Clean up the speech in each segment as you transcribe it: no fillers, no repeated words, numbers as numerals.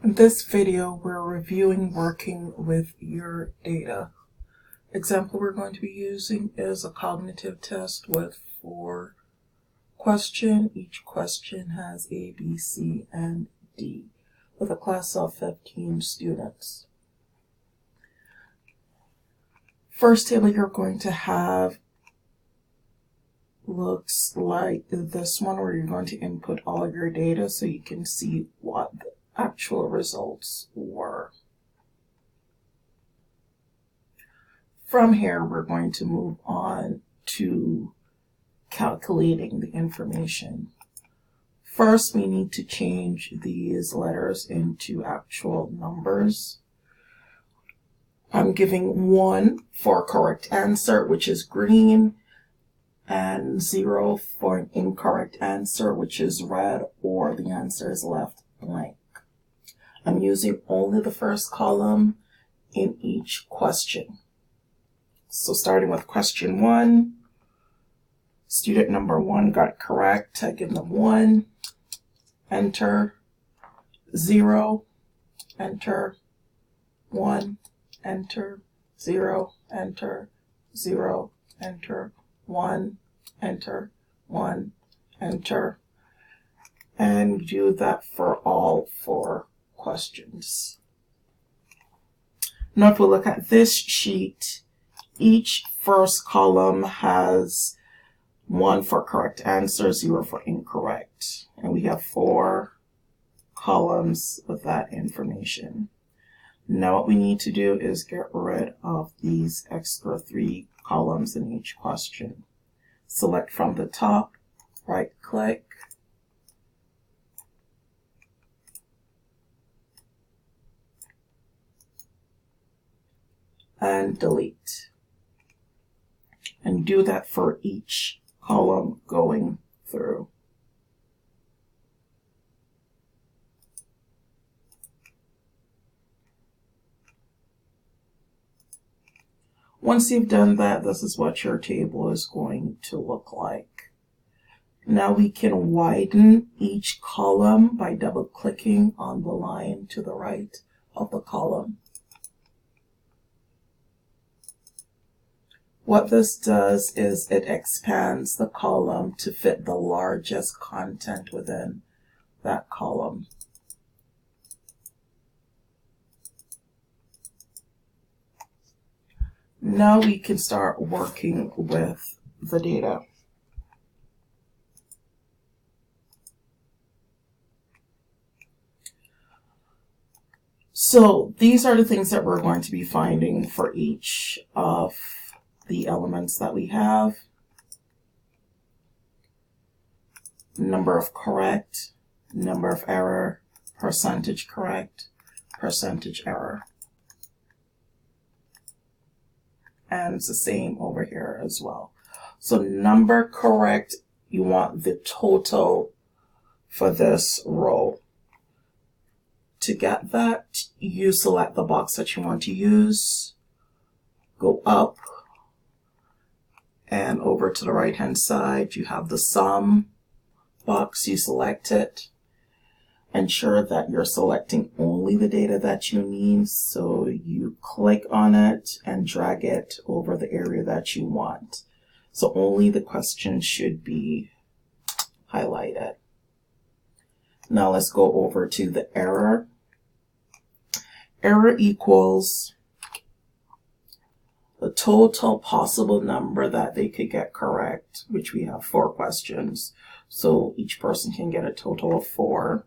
In this video, we're reviewing working with your data. Example we're going to be using is a cognitive test with 4 questions. Each question has A, B, C, and D with a class of 15 students. First table you're going to have looks like this one, where you're going to input all your data so you can see what the actual results were. From here, we're going to move on to calculating the information. First, we need to change these letters into actual numbers. I'm giving 1 for a correct answer, which is green, and 0 for an incorrect answer, which is red, or the answer is left blank. I'm using only the first column in each question. So starting with question 1, student number 1 got correct. I give them 1, enter, 0, enter, 1, enter, 0, enter, 0, enter, 1, enter, 1, enter, and do that for all 4 questions. Now if we look at this sheet, each first column has 1 for correct answer, 0 for incorrect, and we have 4 columns with that information. Now what we need to do is get rid of these extra 3 columns in each question. Select from the top, right click, and delete. And do that for each column going through. Once you've done that, this is what your table is going to look like. Now we can widen each column by double-clicking on the line to the right of the column. What this does is it expands the column to fit the largest content within that column. Now we can start working with the data. So these are the things that we're going to be finding for each of the elements that we have. Number of correct, number of error, percentage correct, percentage error. And it's the same over here as well. So number correct, you want the total for this row. To get that, you select the box that you want to use, go up, and over to the right hand side you have the sum box. You select it. Ensure that you're selecting only the data that you need, so you click on it and drag it over the area that you want. So only the question should be highlighted. Now let's go over to the error. Error equals the total possible number that they could get correct, which we have 4 questions. So each person can get a total of 4.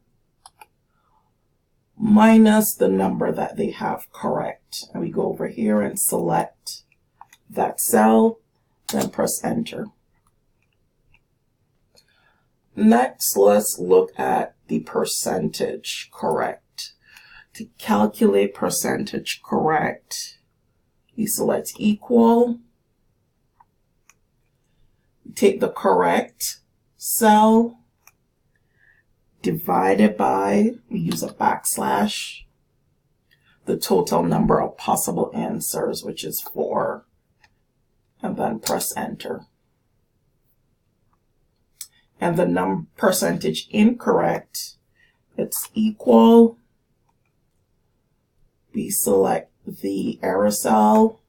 Minus the number that they have correct. And we go over here and select that cell, then press enter. Next, let's look at the percentage correct. To calculate percentage correct, we select equal, take the correct cell, divided by, we use a backslash, the total number of possible answers, which is 4, and then press enter. And the percentage incorrect, it's equal we select the error cell,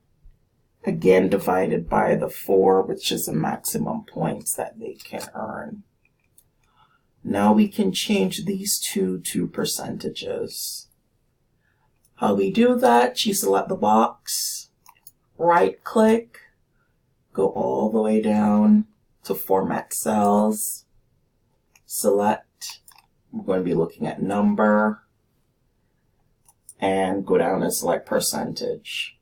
again divided by the 4, which is the maximum points that they can earn. Now we can change these two to percentages. How we do that, you select the box, right click, go all the way down to Format Cells, select, we're going to be looking at number, and go down and select percentage.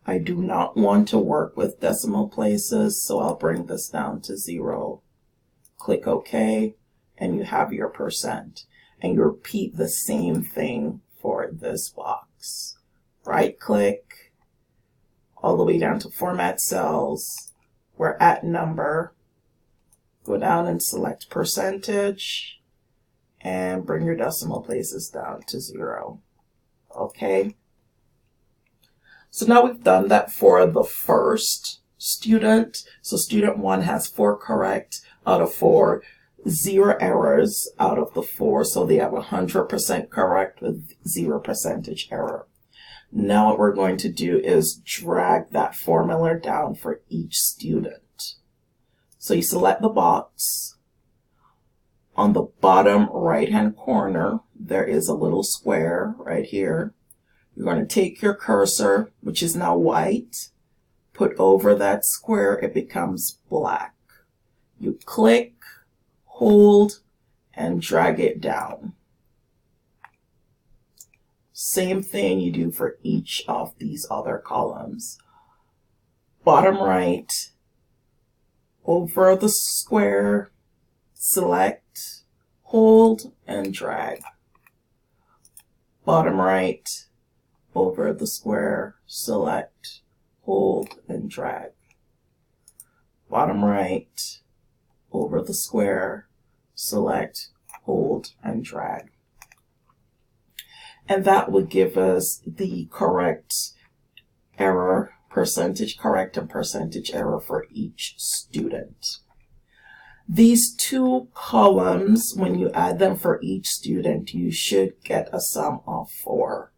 I do not want to work with decimal places, so I'll bring this down to 0. Click OK, and you have your percent. And you repeat the same thing for this box. Right click, all the way down to Format Cells. We're at number. Go down and select percentage, and bring your decimal places down to 0. Okay. So now we've done that for the first student. So student 1 has 4 correct out of 4, 0 errors out of the 4. So they have 100% correct with 0 percentage error. Now what we're going to do is drag that formula down for each student. So you select the box. On the bottom right-hand corner, there is a little square right here. You're going to take your cursor, which is now white, put over that square, it becomes black. You click, hold, and drag it down. Same thing you do for each of these other columns. Bottom right, over the square, select, hold, and drag. Bottom right, over the square, select, hold, and drag. Bottom right, over the square, select, hold, and drag. And that would give us the correct error, percentage correct and percentage error for each student. These two columns, when you add them for each student, you should get a sum of 4.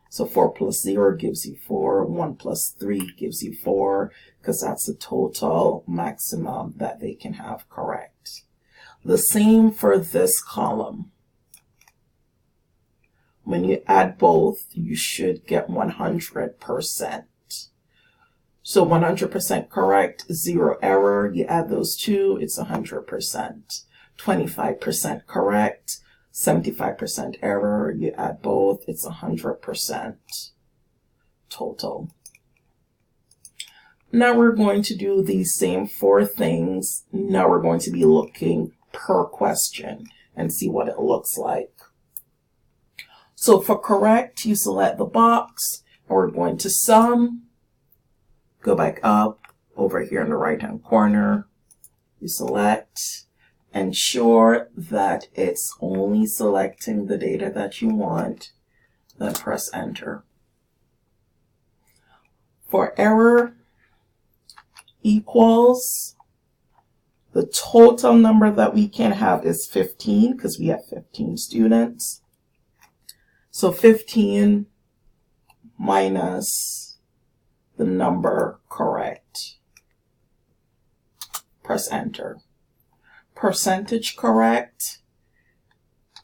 So 4 plus 0 gives you 4, 1 plus 3 gives you 4, because that's the total maximum that they can have correct. The same for this column. When you add both, you should get 100%. So 100% correct, 0 error, you add those two, it's 100%. 25% correct, 75% error, you add both, it's 100% total. Now we're going to do these same 4 things. Now we're going to be looking per question and see what it looks like. So for correct, you select the box, and we're going to sum. Go back up, over here in the right-hand corner, you select, ensure that it's only selecting the data that you want, then press enter. For error equals, the total number that we can have is 15, because we have 15 students. So 15 minus the number correct. Press enter. Percentage correct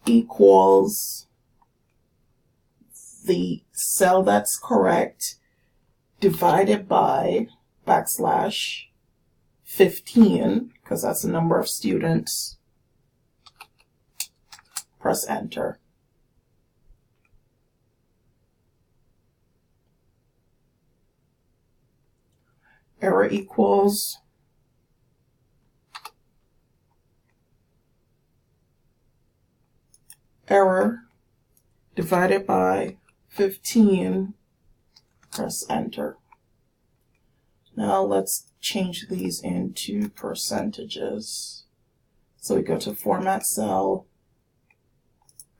equals the cell that's correct divided by backslash 15, because that's the number of students. Press enter. Error equals error divided by 15, press enter. Now let's change these into percentages. So we go to Format Cell,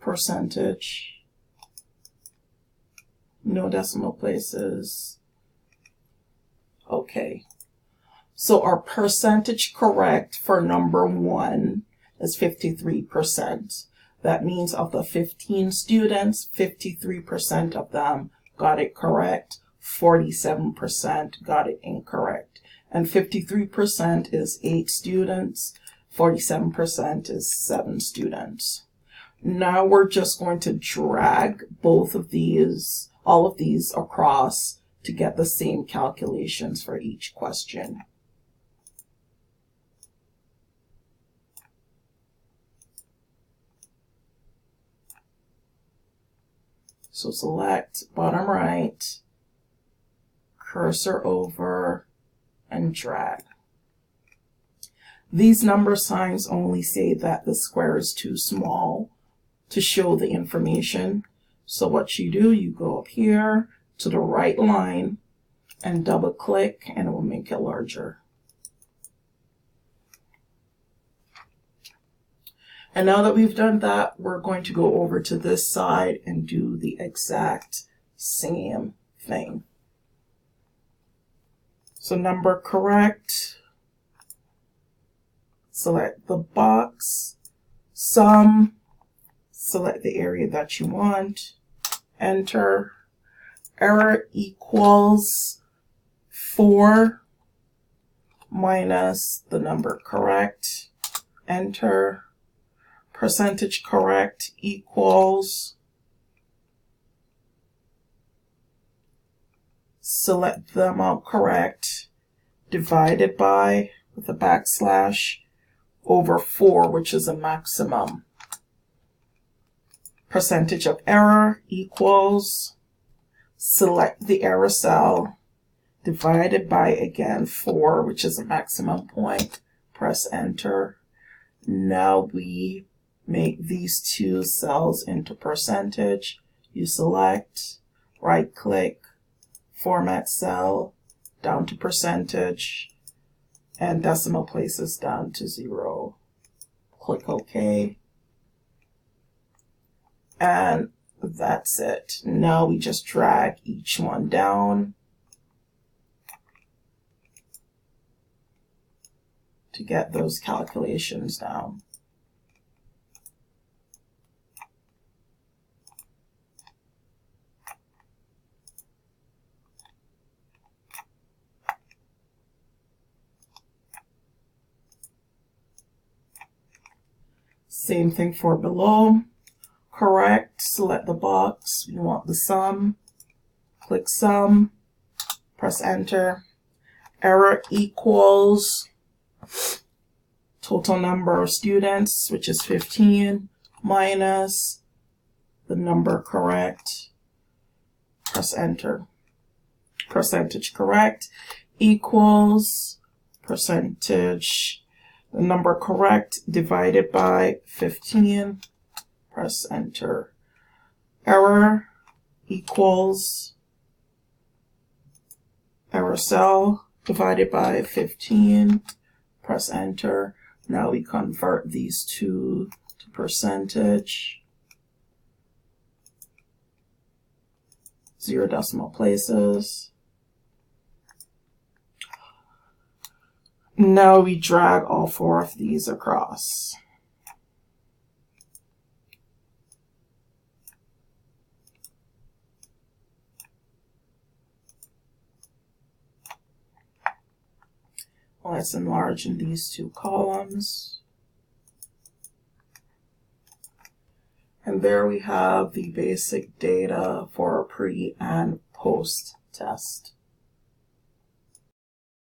percentage, no decimal places. Okay, so our percentage correct for number 1 is 53%. That means of the 15 students, 53% of them got it correct, 47% got it incorrect. And 53% is 8 students, 47% is 7 students. Now we're just going to drag all of these across to get the same calculations for each question. So select bottom right, cursor over, and drag. These number signs only say that the square is too small to show the information. So what you do, you go up here to the right line and double click and it will make it larger. And now that we've done that, we're going to go over to this side and do the exact same thing. So number correct, select the box, sum, select the area that you want, enter, error equals 4 minus the number correct, enter, percentage correct equals, select the amount correct, divided by, with a backslash, over 4, which is a maximum. Percentage of error equals, select the error cell, divided by, again, 4, which is a maximum point, press enter. Now we make these two cells into percentage. You select, right click, format cell, down to percentage, and decimal places down to 0. Click OK. And that's it. Now we just drag each one down to get those calculations down. Same thing for below. Correct, select the box. You want the sum. Click sum. Press enter. Error equals total number of students, which is 15, minus the number correct. Press enter. Percentage correct equals percentage, the number correct divided by 15. Press enter. Error equals error cell divided by 15. Press enter. Now we convert these two to percentage. 0 decimal places. Now we drag all 4 of these across. Let's enlarge in these 2 columns. And there we have the basic data for a pre and post test.